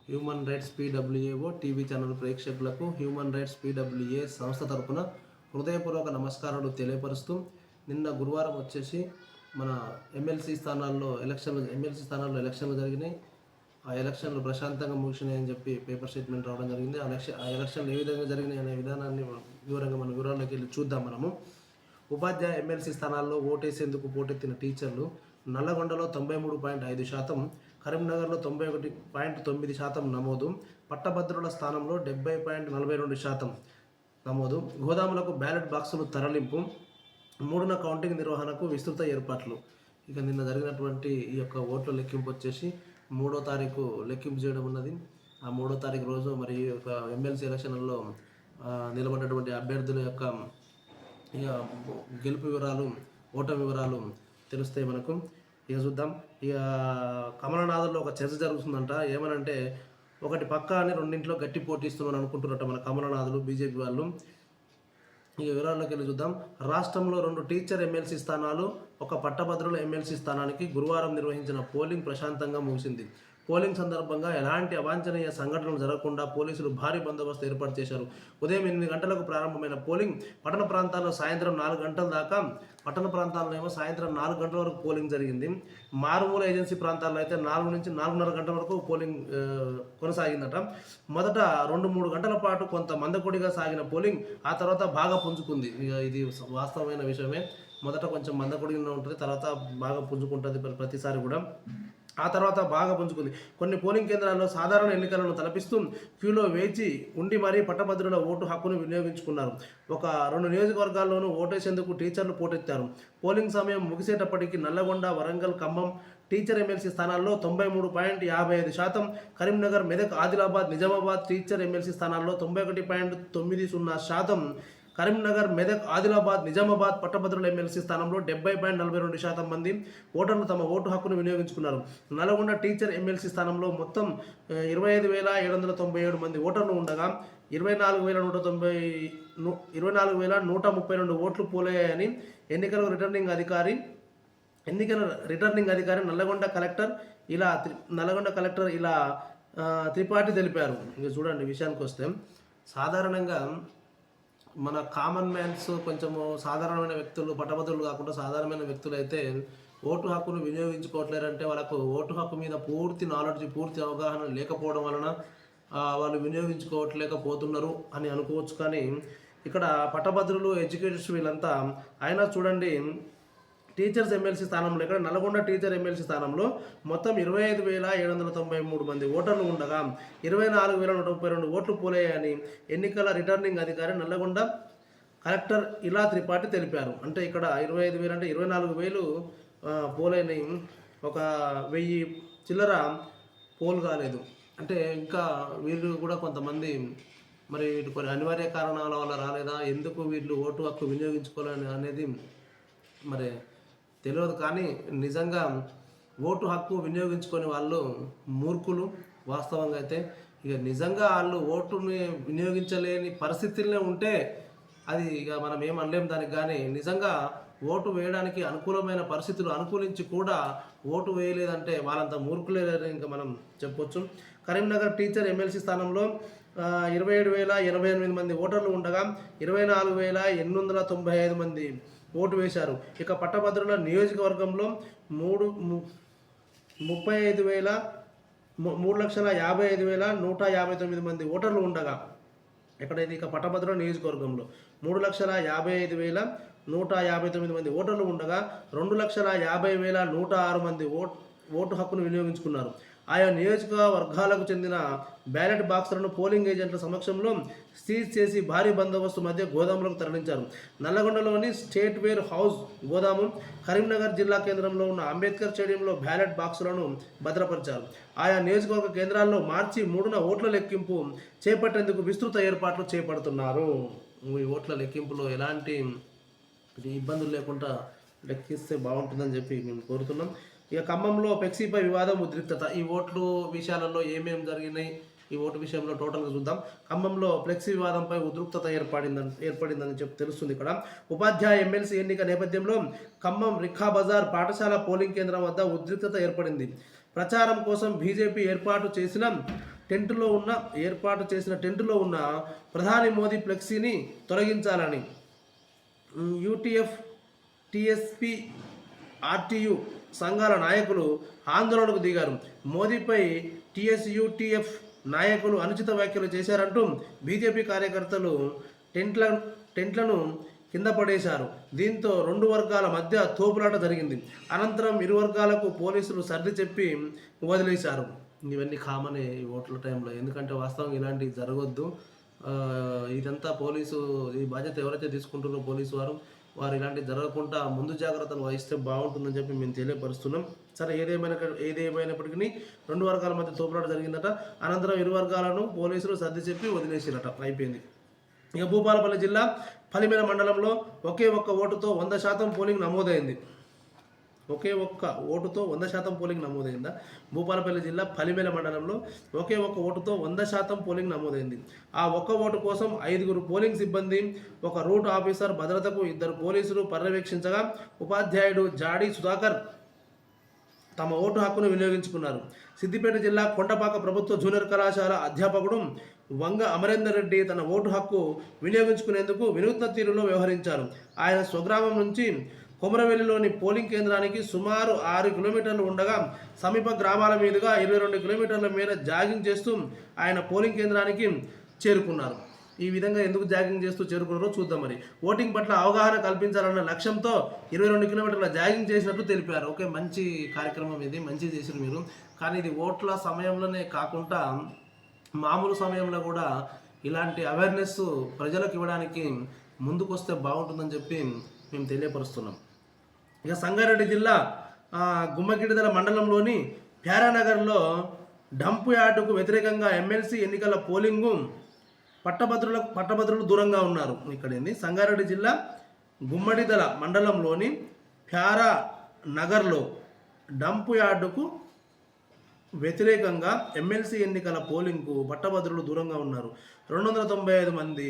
Human rights పీడబ్ల్యూఏఓ TV channel ప్రేక్షకులకు human rights PWA సంస్థ తరపున హృదయపూర్వక నమస్కారాలు తెలియపరుస్తూ నిన్న గురువారం వచ్చేసి మన ఎమ్మెల్సీ స్థానాల్లో ఎలక్షన్లు జరిగినాయి. ఆ ఎలక్షన్లు ప్రశాంతంగా ముగిసినాయి అని చెప్పి పేపర్ స్టేట్మెంట్ రావడం జరిగింది. ఆ ఎలక్షన్లు ఏ విధంగా జరిగినాయి అనే విధానాన్ని వివరాల్లోకి వెళ్ళి చూద్దాం. మనము ఉపాధ్యాయ ఎమ్మెల్సీ స్థానాల్లో ఓటేసేందుకు పోటెత్తిన టీచర్లు నల్లగొండలో 93.5%, కరీంనగర్లో 91.9% నమోదు, పట్టభద్రుల స్థానంలో 70.42% నమోదు, గోదాములకు బ్యాలెట్ బాక్సులు తరలింపు, 3న కౌంటింగ్ నిర్వహణకు విస్తృత ఏర్పాట్లు. ఇక నిన్న జరిగినటువంటి ఈ యొక్క ఓట్ల లెక్కింపు వచ్చేసి 3వ తారీఖు లెక్కింపు చేయడం ఉన్నది. ఆ 3వ తారీఖు రోజు మరి ఈ యొక్క ఎమ్మెల్సీ ఎలక్షన్లలో నిలబడినటువంటి అభ్యర్థుల యొక్క ఇక గెలుపు వివరాలు, ఓటమి వివరాలు తెలుస్తాయి మనకు. ఇక చూద్దాం. ఇక కమలనాథుల్లో ఒక చర్చ జరుగుతుందంట. ఏమనంటే ఒకటి పక్క అని రెండింటిలో గట్టి పోటీస్తున్నాను అనుకుంటున్నట్ట మన కమలనాథులు, బీజేపీ వాళ్ళు. ఇక వివరాల్లోకి వెళ్ళి చూద్దాం. రాష్ట్రంలో 2 టీచర్ ఎమ్మెల్సీ స్థానాలు, 1 పట్టభద్రుల ఎమ్మెల్సీ స్థానానికి గురువారం నిర్వహించిన పోలింగ్ ప్రశాంతంగా ముగిసింది. పోలింగ్ సందర్భంగా ఎలాంటి అవాంఛనీయ సంఘటనలు జరగకుండా పోలీసులు భారీ బందోబస్తు ఏర్పాటు చేశారు. ఉదయం 8 గంటలకు ప్రారంభమైన పోలింగ్ పట్టణ ప్రాంతాల్లో సాయంత్రం 4 గంటల దాకా, పట్టణ ప్రాంతాల్లో ఏమో సాయంత్రం 4 గంటల వరకు పోలింగ్ జరిగింది. మారుమూల ఏజెన్సీ ప్రాంతాల్లో అయితే 4 నుంచి 4:30 గంటల వరకు పోలింగ్ కొనసాగిందట. మొదట 2-3 గంటల పాటు కొంత మందకొడిగా సాగిన పోలింగ్ ఆ తర్వాత బాగా పుంజుకుంది. ఇది వాస్తవమైన విషయమే. మొదట కొంచెం మందకొడిగా ఉంటుంది, తర్వాత బాగా పుంజుకుంటుంది ప్రతిసారి కూడా. ఆ తర్వాత బాగా పుంజుకుంది. కొన్ని పోలింగ్ కేంద్రాల్లో సాధారణ ఎన్నికలను తలపిస్తూ క్యూలో వేచి ఉండి మరీ పట్టభద్రుల ఓటు హక్కును వినియోగించుకున్నారు. 2 నియోజకవర్గాల్లోనూ ఓటేసేందుకు టీచర్లు పోటెత్తారు. పోలింగ్ సమయం ముగిసేటప్పటికి నల్లగొండ, వరంగల్, ఖమ్మం టీచర్ ఎమ్మెల్సీ స్థానాల్లో 93.55%, కరీంనగర్, మెదక్, ఆదిలాబాద్, నిజామాబాద్ టీచర్ ఎమ్మెల్సీ స్థానాల్లో 91.90%, కరీంనగర్, మెదక్, ఆదిలాబాద్, నిజామాబాద్ పట్టభద్రుల ఎమ్మెల్సీ స్థానంలో 70.42% మంది ఓటర్లు తమ ఓటు హక్కును వినియోగించుకున్నారు. నల్గొండ టీచర్ ఎమ్మెల్సీ స్థానంలో మొత్తం 25,797 మంది ఓటర్లు ఉండగా 24,132 ఓట్లు పోలయ్యాయని ఎన్నికల రిటర్నింగ్ అధికారి నల్లగొండ కలెక్టర్ ఇలా త్రిపాఠి తెలిపారు. ఇక చూడండి, విషయానికి వస్తే సాధారణంగా మన కామన్ మ్యాన్స్, కొంచెము సాధారణమైన వ్యక్తులు, పట్టభద్రులు కాకుండా సాధారణమైన వ్యక్తులు అయితే ఓటు హక్కును వినియోగించుకోవట్లేరంటే వాళ్ళకు ఓటు హక్కు మీద పూర్తి నాలెడ్జ్, పూర్తి అవగాహన లేకపోవడం వలన వాళ్ళు వినియోగించుకోవట్లేకపోతున్నారు అని అనుకోవచ్చు. కానీ ఇక్కడ పట్టభద్రులు, ఎడ్యుకేటర్స్ వీళ్ళంతా అయినా చూడండి, టీచర్స్ ఎమ్మెల్సీ స్థానంలో ఇక్కడ నల్గొండ టీచర్ ఎమ్మెల్సీ స్థానంలో మొత్తం 25,793 మంది ఓటర్లు ఉండగా 24,132 ఓట్లు పోలయ్యాయని ఎన్నికల రిటర్నింగ్ అధికారి నల్లగొండ కలెక్టర్ ఇలా త్రిపాఠి తెలిపారు. అంటే ఇక్కడ 25,000 అంటే 24,000 పోలైనవి, 1,000 చిల్లర పోల్ కాలేదు. అంటే ఇంకా వీళ్ళు కూడా కొంతమంది మరి కొన్ని అనివార్య కారణాల వల్ల రాలేదా, ఎందుకు వీళ్ళు ఓటు హక్కు వినియోగించుకోవాలని అనేది మరి తెలియదు. కానీ నిజంగా ఓటు హక్కు వినియోగించుకొని వాళ్ళు మూర్ఖులు. వాస్తవంగా అయితే ఇక నిజంగా వాళ్ళు ఓటుని వినియోగించలేని పరిస్థితుల్లో ఉంటే అది ఇక మనం ఏం అనలేం దానికి. కానీ నిజంగా ఓటు వేయడానికి అనుకూలమైన పరిస్థితులు అనుకూలించి కూడా ఓటు వేయలేదంటే వాళ్ళంత మూర్ఖులేదని ఇంకా మనం చెప్పొచ్చు. కరీంనగర్ టీచర్ ఎమ్మెల్సీ స్థానంలో 27,088 మంది ఓటర్లు ఉండగా 24,895 మంది ఓటు వేశారు. ఇక పట్టభద్రుల నియోజకవర్గంలో 3,55,159 మంది ఓటర్లు ఉండగా ఎక్కడైతే ఇక పట్టభద్రుల నియోజకవర్గంలో 3,50,159 మంది ఓటర్లు ఉండగా 2,50,106 మంది ఓటు హక్కును వినియోగించుకున్నారు. ఆయా నియోజకవర్గాలకు చెందిన బ్యాలెట్ బాక్సులను పోలింగ్ ఏజెంట్ల సమక్షంలో సీజ్ చేసి భారీ బందోబస్తు మధ్య గోదాములకు తరలించారు. నల్లగొండలోని స్టేట్ వేర్ హౌస్ గోదాము, కరీంనగర్ జిల్లా కేంద్రంలో ఉన్న అంబేద్కర్ స్టేడియంలో బ్యాలెట్ బాక్సులను భద్రపరిచారు. ఆయా నియోజకవర్గ కేంద్రాల్లో మార్చి 3న ఓట్ల లెక్కింపు చేపట్టేందుకు విస్తృత ఏర్పాట్లు చేపడుతున్నారు. ఈ ఓట్ల లెక్కింపులో ఎలాంటి ఇబ్బందులు లేకుండా లెక్కిస్తే బాగుంటుందని చెప్పి మేము కోరుతున్నాం. ఇక ఖమ్మంలో ఫ్లెక్సీపై వివాదం, ఉద్రిక్తత. ఈ ఓట్లు విషయాలలో ఏమేమి జరిగినాయి, ఈ ఓటు విషయంలో టోటల్గా చూద్దాం. ఖమ్మంలో ఫ్లెక్సీ వివాదంపై ఉద్రిక్తత ఏర్పడిందని చెప్పి తెలుస్తుంది. ఇక్కడ ఉపాధ్యాయ ఎమ్మెల్సీ ఎన్నిక నేపథ్యంలో ఖమ్మం రిఖా బజార్ పాఠశాల పోలింగ్ కేంద్రం వద్ద ఉద్రిక్తత ఏర్పడింది. ప్రచారం కోసం బీజేపీ ఏర్పాటు చేసిన ఏర్పాటు చేసిన టెంటులో ఉన్న ప్రధాని మోదీ ఫ్లెక్సీని తొలగించాలని యూటీఎఫ్, టీఎస్పీ, ఆర్టీయూ సంఘాల నాయకులు ఆందోళనకు దిగారు. మోదీపై టీఎస్యూటీఎఫ్ నాయకులు అనుచిత వ్యాఖ్యలు చేశారంటూ బీజేపీ కార్యకర్తలు టెంట్లను కింద పడేశారు. దీంతో రెండు వర్గాల మధ్య తోపులాట జరిగింది. అనంతరం ఇరు వర్గాలకు పోలీసులు సర్ది చెప్పి వదిలేశారు. ఇవన్నీ కామనే ఈ ఓట్ల టైంలో, ఎందుకంటే వాస్తవంగా ఇలాంటివి జరగొద్దు. ఇదంతా ఈ బాధ్యత ఎవరైతే తీసుకుంటున్నారో పోలీసు వారు ఇలాంటివి జరగకుండా ముందు జాగ్రత్తలు వహిస్తే బాగుంటుందని చెప్పి మేము తెలియపరుస్తున్నాం. సరే, ఏదేమైనప్పటికీ రెండు వర్గాల మధ్య తోపులాట జరిగిందట. అనంతరం ఇరు వర్గాలను పోలీసులు సర్ది చెప్పి వదిలేసిరట. అయిపోయింది. ఇక భూపాలపల్లి జిల్లా పలిమెల మండలంలో ఒకే ఒక్క ఓటుతో 100% పోలింగ్ నమోదైంది. ఒకే ఒక్క ఓటుతో 100% పోలింగ్ నమోదైందా? భూపాలపల్లి జిల్లా పలిమెల మండలంలో ఒకే ఒక్క ఓటుతో 100% పోలింగ్ నమోదైంది. ఆ ఒక్క ఓటు కోసం 5 పోలింగ్ సిబ్బంది, ఒక రూట్ ఆఫీసర్, భద్రతకు 2 పోలీసులు పర్యవేక్షించగా ఉపాధ్యాయుడు జాడి సుధాకర్ తమ ఓటు హక్కును వినియోగించుకున్నారు. సిద్దిపేట జిల్లా కొండపాక ప్రభుత్వ జూనియర్ కళాశాల అధ్యాపకుడు వంగ అమరేందర్ రెడ్డి తన ఓటు హక్కు వినియోగించుకునేందుకు వినూత్న తీరులో వ్యవహరించారు. ఆయన స్వగ్రామం నుంచి కొమరవెల్లిలోని పోలింగ్ కేంద్రానికి సుమారు 6 కిలోమీటర్లు ఉండగా సమీప గ్రామాల మీదుగా 22 కిలోమీటర్ల మేర జాగింగ్ చేస్తూ ఆయన పోలింగ్ కేంద్రానికి చేరుకున్నారు. ఈ విధంగా ఎందుకు జాగింగ్ చేస్తూ చేరుకున్నారో చూద్దాం. మరి ఓటింగ్ పట్ల అవగాహన కల్పించాలన్న లక్ష్యంతో 22 కిలోమీటర్ల జాగింగ్ చేసినట్టు తెలిపారు. ఓకే, మంచి కార్యక్రమం ఇది, మంచి చేశారు మీరు. కానీ ఇది ఓట్ల సమయంలోనే కాకుండా మామూలు సమయంలో కూడా ఇలాంటి అవేర్నెస్ ప్రజలకు ఇవ్వడానికి ముందుకు వస్తే బాగుంటుందని చెప్పి మేము తెలియపరుస్తున్నాం. ఇక సంగారెడ్డి జిల్లా గుమ్మగిడిదల మండలంలోని ప్యారానగర్లో డంపు యార్డుకు వ్యతిరేకంగా ఎమ్మెల్సీ ఎన్నికల పోలింగు పట్టభద్రులు దూరంగా ఉన్నారు. ఇక్కడేంది, సంగారెడ్డి జిల్లా గుమ్మడిదల మండలంలోని ప్యారానగర్లో డంపు యార్డుకు వ్యతిరేకంగా ఎమ్మెల్సీ ఎన్నికల పోలింగ్కు పట్టభద్రులు దూరంగా ఉన్నారు. 295 మంది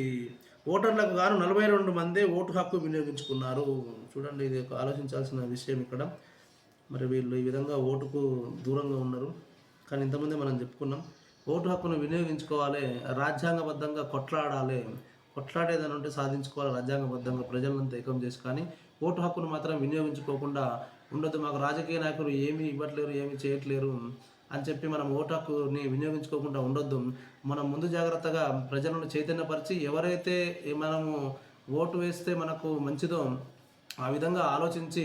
ఓటర్లకు గాను 42 మంది ఓటు హక్కు వినియోగించుకున్నారు. చూడండి, ఇది ఒక ఆలోచించాల్సిన విషయం ఇక్కడ. మరి వీళ్ళు ఈ విధంగా ఓటుకు దూరంగా ఉన్నారు. కానీ ఇంతమంది మనం చెప్పుకున్నాం, ఓటు హక్కును వినియోగించుకోవాలి, రాజ్యాంగబద్ధంగా కొట్లాడేదని ఉంటే సాధించుకోవాలి, రాజ్యాంగబద్ధంగా ప్రజలంతా ఏకం చేసి. కానీ ఓటు హక్కును మాత్రం వినియోగించుకోకుండా ఉండొద్దు. మాకు రాజకీయ నాయకులు ఏమీ ఇవ్వట్లేరు, ఏమీ చేయట్లేరు అని చెప్పి మనం ఓటు హక్కుని వినియోగించుకోకుండా ఉండొద్దు. మనం ముందు జాగ్రత్తగా ప్రజలను చైతన్యపరిచి ఎవరైతే మనము ఓటు వేస్తే మనకు మంచిదో ఆ విధంగా ఆలోచించి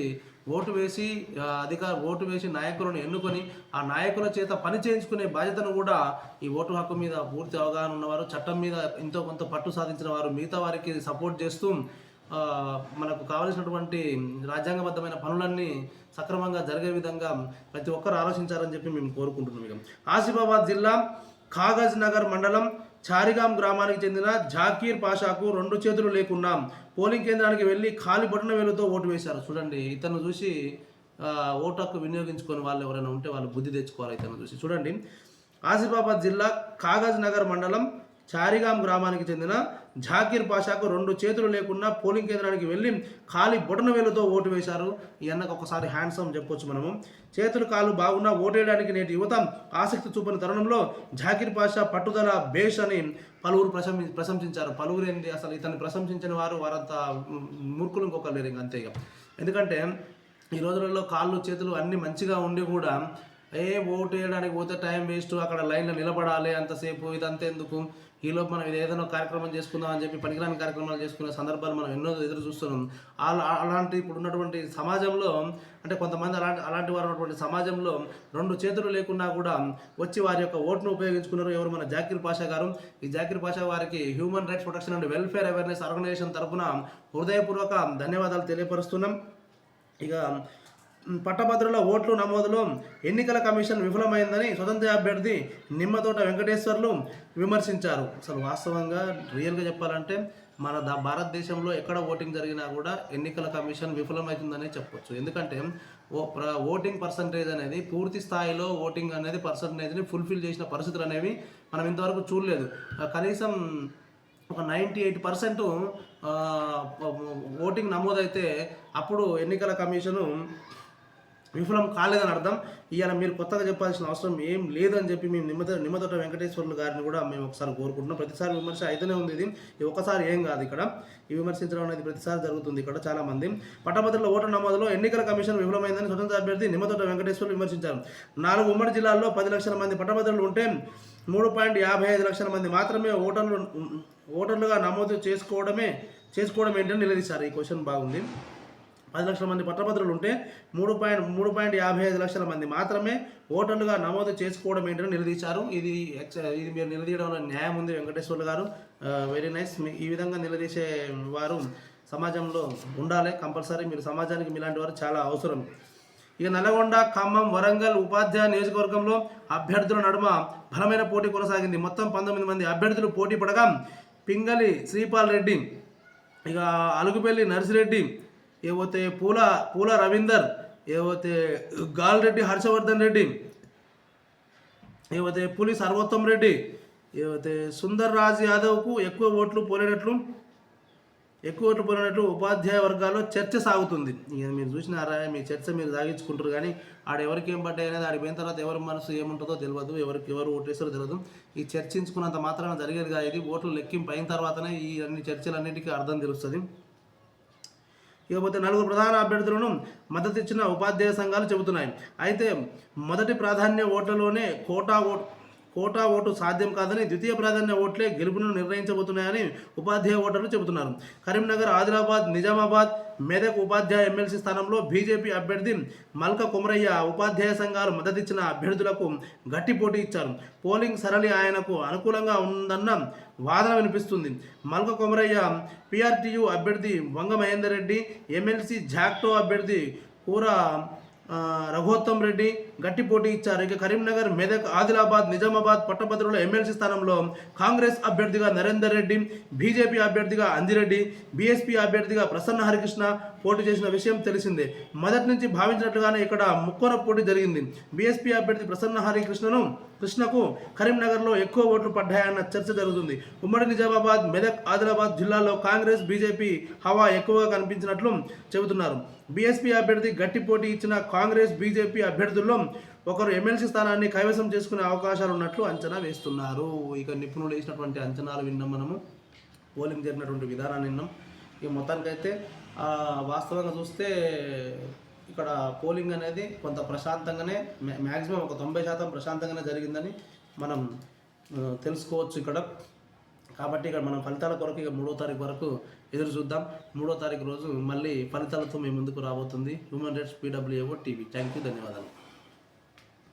ఓటు వేసి నాయకులను ఎన్నుకొని ఆ నాయకుల చేత పని చేయించుకునే బాధ్యతను కూడా ఈ ఓటు హక్కు మీద పూర్తి అవగాహన ఉన్నవారు, చట్టం మీద ఎంతో కొంత పట్టు సాధించిన వారు మిగతా వారికి సపోర్ట్ చేస్తూ మనకు కావలసినటువంటి రాజ్యాంగబద్ధమైన పనులన్నీ సక్రమంగా జరిగే విధంగా ప్రతి ఒక్కరు ఆలోచించాలని చెప్పి మేము కోరుకుంటున్నాం. ఇక ఆసిఫాబాద్ జిల్లా కాగజ్ నగర్ మండలం చారిగాం గ్రామానికి చెందిన జాకీర్ పాషాకు 2 చేతులు లేకున్నా పోలింగ్ కేంద్రానికి వెళ్ళి ఖాళీ బొటన వేలుతో ఓటు వేశారు. చూడండి, ఇతను చూసి ఓటు హక్కు వినియోగించుకొని వాళ్ళు ఎవరైనా ఉంటే వాళ్ళు బుద్ధి తెచ్చుకోవాలి. ఇతను చూసి చూడండి, ఆసిఫాబాద్ జిల్లా కాగజ్ నగర్ మండలం చారిగాం గ్రామానికి చెందిన జాకీర్ పాషాకు 2 చేతులు లేకున్నా పోలింగ్ కేంద్రానికి వెళ్ళి ఖాళీ బొటన వేలుతో ఓటు వేశారు. ఈ అన్నకు ఒకసారి హ్యాండ్సమ్ చెప్పొచ్చు మనము. చేతులు కాళ్ళు బాగున్నా ఓటేయడానికి నేటి యువత ఆసక్తి చూపిన తరుణంలో జాకీర్ పాషా పట్టుదల బేష్ అని పలువురు ప్రశంసించారు. పలువురు ఏంటి, అసలు ఇతన్ని ప్రశంసించిన వారంతా మూర్ఖులు ఇంకొకరు లేరు అంతే. ఇక ఎందుకంటే ఈ రోజులలో కాళ్ళు చేతులు అన్నీ మంచిగా ఉండి కూడా ఓటు వేయడానికి పోతే టైం వేస్ట్, అక్కడ లైన్లో నిలబడాలి అంతసేపు, ఇదంతా ఎందుకు, ఈలోపు మనం ఏదైనా కార్యక్రమం చేసుకుందాం అని చెప్పి పనికిరాని కార్యక్రమాలు చేసుకునే సందర్భాలు మనం ఎన్నో ఎదురు చూస్తున్నాం. అలాంటి ఇప్పుడు ఉన్నటువంటి సమాజంలో, అంటే కొంతమంది అలాంటి వారు ఉన్నటువంటి సమాజంలో 2 చేతులు లేకున్నా కూడా వచ్చి వారి యొక్క ఓటును ఉపయోగించుకున్నారు. ఎవరు? మన జాకీర్ పాషా గారు. ఈ జాకీర్ పాషా వారికి human rights protection and welfare awareness organisation తరఫున హృదయపూర్వక ధన్యవాదాలు తెలియపరుస్తున్నాం. ఇక పట్టభద్రుల ఓట్లు నమోదులో ఎన్నికల కమిషన్ విఫలమైందని స్వతంత్ర అభ్యర్థి నిమ్మతోట వెంకటేశ్వర్లు విమర్శించారు. అసలు వాస్తవంగా రియల్గా చెప్పాలంటే మన భారతదేశంలో ఎక్కడ ఓటింగ్ జరిగినా కూడా ఎన్నికల కమిషన్ విఫలమవుతుందనే చెప్పొచ్చు. ఎందుకంటే ఓటింగ్ పర్సంటేజ్ అనేది పూర్తి స్థాయిలో ఓటింగ్ అనేది పర్సంటేజ్ని ఫుల్ఫిల్ చేసిన పరిస్థితులు అనేవి మనం ఇంతవరకు చూడలేదు. కనీసం ఒక 98% ఓటింగ్ నమోదైతే అప్పుడు ఎన్నికల కమిషను విఫలం కాలేదని అర్థం. ఇవాళ మీరు కొత్తగా చెప్పాల్సిన అవసరం ఏం లేదని చెప్పి మేము నిమ్మతోట వెంకటేశ్వర్లు గారిని కూడా మేము ఒకసారి కోరుకుంటున్నాం. ప్రతిసారి విమర్శ అయితేనే ఉంది, ఇది ఒకసారి ఏం కాదు. ఇక్కడ ఈ విమర్శించడం అనేది ప్రతిసారి జరుగుతుంది. ఇక్కడ చాలామంది పట్టభద్రుల ఓటర్ నమోదులో ఎన్నికల కమిషన్ విఫలమైందని స్వతంత్ర అభ్యర్థి నిమ్మతోట వెంకటేశ్వర్లు విమర్శించారు. 4 ఉమ్మడి జిల్లాల్లో 10 లక్షల మంది పట్టభద్రులు ఉంటే 3.55 లక్షల మంది మాత్రమే ఓటర్లుగా నమోదు చేసుకోవడం ఏంటని నిలదీశారు. ఈ క్వశ్చన్ బాగుంది. 10 లక్షల మంది పట్టభద్రులు ఉంటే 3.55 లక్షల మంది మాత్రమే ఓటర్లుగా నమోదు చేసుకోవడం ఏంటని నిలదీశారు. ఇది మీరు నిలదీయడంలో న్యాయం ఉంది వెంకటేశ్వర్లు గారు, వెరీ నైస్. ఈ విధంగా నిలదీసే వారు సమాజంలో ఉండాలి కంపల్సరీ. మీరు సమాజానికి మీలాంటి వారు చాలా అవసరం. ఇక నల్గొండ, ఖమ్మం, వరంగల్ ఉపాధ్యాయ నియోజకవర్గంలో అభ్యర్థుల నడుమ బలమైన పోటీ కొనసాగింది. మొత్తం 19 మంది అభ్యర్థులు పోటీ పడగా పింగళి శ్రీపాల్ రెడ్డి, ఇక అలుగుపల్లి నర్సిరెడ్డి, ఏవైతే పూల రవీందర్, ఏవైతే గాల్రెడ్డి హర్షవర్ధన్ రెడ్డి, ఏవైతే పులి సర్వోత్తమ్ రెడ్డి, ఏవైతే సుందర్ రాజ్ యాదవ్కు ఎక్కువ ఓట్లు పోలినట్లు ఉపాధ్యాయ వర్గాల్లో చర్చ సాగుతుంది. ఇక మీరు చూసినారా, మీ చర్చ మీరు సాగించుకుంటారు, కానీ ఎవరికి ఏం పడ్డాయి అనేది ఆడి పోయిన తర్వాత ఎవరి మనసు ఏముంటుందో తెలియదు, ఎవరు ఓటేస్తారో తెలియదు. ఈ చర్చించుకున్నంత మాత్రాన జరిగేది కాదు. ఇది ఓట్లు లెక్కింపు అయిన తర్వాతనే ఈ అన్ని చర్చలన్నిటికీ అర్థం తెలుస్తుంది. ఇకపోతే 4 ప్రధాన అభ్యర్థులను మద్దతు ఇచ్చిన ఉపాధ్యాయ సంఘాలు చెబుతున్నాయి. అయితే మొదటి ప్రాధాన్య ఓట్లలోనే కోటా ఓటు సాధ్యం కాదని, ద్వితీయ ప్రాధాన్య ఓట్లే గెలుపును నిర్ణయించబోతున్నాయని ఉపాధ్యాయ ఓటర్లు చెబుతున్నారు. కరీంనగర్, ఆదిలాబాద్, నిజామాబాద్, మెదక్ ఉపాధ్యాయ ఎమ్మెల్సీ స్థానంలో బీజేపీ అభ్యర్థి మల్క కుమరయ్య ఉపాధ్యాయ సంఘాలు మద్దతిచ్చిన అభ్యర్థులకు గట్టి పోటీ ఇచ్చారు. పోలింగ్ సరళి ఆయనకు అనుకూలంగా ఉందన్న వాదన వినిపిస్తుంది. మల్క కుమరయ్య పీఆర్టీయూ అభ్యర్థి వంగ మహేందర్ రెడ్డి, ఎమ్మెల్సీ జాక్టో అభ్యర్థి కూర రఘోత్తమ్ రెడ్డి గట్టి పోటీ ఇచ్చారు. ఇక కరీంనగర్, మెదక్, ఆదిలాబాద్, నిజామాబాద్ పట్టభద్రుల ఎమ్మెల్సీ స్థానంలో కాంగ్రెస్ అభ్యర్థిగా నరేందర్ రెడ్డి, బీజేపీ అభ్యర్థిగా అంజిరెడ్డి, బీఎస్పీ అభ్యర్థిగా ప్రసన్న హరికృష్ణ పోటీ చేసిన విషయం తెలిసిందే. మొదటి నుంచి భావించినట్లుగానే ఇక్కడ ముక్కోన పోటీ జరిగింది. బీఎస్పీ అభ్యర్థి ప్రసన్న హరికృష్ణకు కరీంనగర్లో ఎక్కువ ఓట్లు పడ్డాయన్న చర్చ జరుగుతుంది. ఉమ్మడి నిజామాబాద్, మెదక్, ఆదిలాబాద్ జిల్లాల్లో కాంగ్రెస్, బీజేపీ హవా ఎక్కువగా కనిపించినట్లు చెబుతున్నారు. బీఎస్పీ అభ్యర్థి గట్టి పోటీ ఇచ్చిన కాంగ్రెస్, బీజేపీ అభ్యర్థుల్లో ఒకరు ఎమ్మెల్సీ స్థానాన్ని కైవసం చేసుకునే అవకాశాలు ఉన్నట్లు అంచనా వేస్తున్నారు. ఇక నిపుణులు వేసినటువంటి అంచనాలు విన్నాం, మనము పోలింగ్ జరిగినటువంటి విధానాన్ని విన్నాం. ఇక మొత్తానికైతే వాస్తవంగా చూస్తే ఇక్కడ పోలింగ్ అనేది కొంత ప్రశాంతంగానే, మ్యాక్సిమం ఒక 90% ప్రశాంతంగానే జరిగిందని మనం తెలుసుకోవచ్చు ఇక్కడ. కాబట్టి ఇక్కడ మనం ఫలితాల కొరకు ఇక 3వ తారీఖు వరకు ఎదురు చూద్దాం. 3వ తారీఖు రోజు మళ్ళీ ఫలితాలతో మేము ముందుకు రాబోతుంది human rights PWAO TV. Thank you, ధన్యవాదాలు.